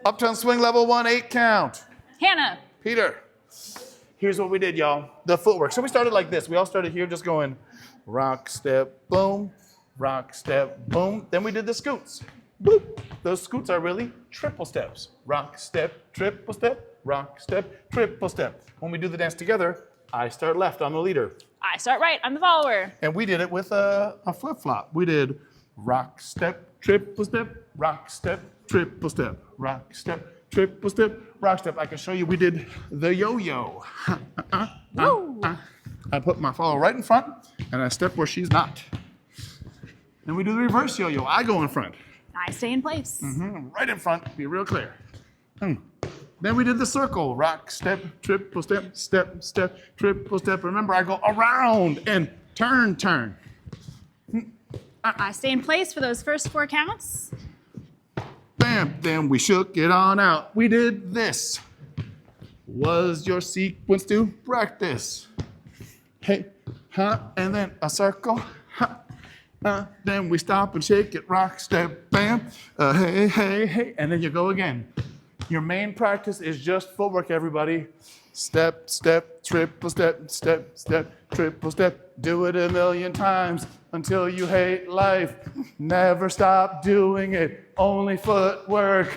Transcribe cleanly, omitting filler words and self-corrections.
Uptown Swing level 1, 8 count. Hannah. Peter. Here's what we did, y'all. The footwork. So we started like this. We all started here just going rock, step, boom, rock, step, boom. Then we did the scoots. Bloop. Those scoots are really triple steps. Rock, step, triple step, rock, step, triple step. When we do the dance together, I start left, I'm the leader. I start right, I'm the follower. And we did it with a flip-flop. We did rock, step, triple step, rock, step, triple step, rock, step, triple step, rock, step. I can show you we did the yo-yo. Woo. I put my follower right in front, and I step where she's not. Then we do the reverse yo-yo. I go in front. I stay in place. Right in front, be real clear. Then we did the circle. Rock, step, triple step, step, step, triple step. Remember, I go around and turn, turn. I stay in place for those first 4 counts. Bam, then we shook it on out. We did this. Was your sequence to practice? Hey, and then a circle. Then we stop and shake it, rock, step, bam. Hey, hey, hey, and then you go again. Your main practice is just footwork, everybody. Step, step, triple step, step, step, triple step. Do it a million times until you hate life. Never stop doing it, only footwork.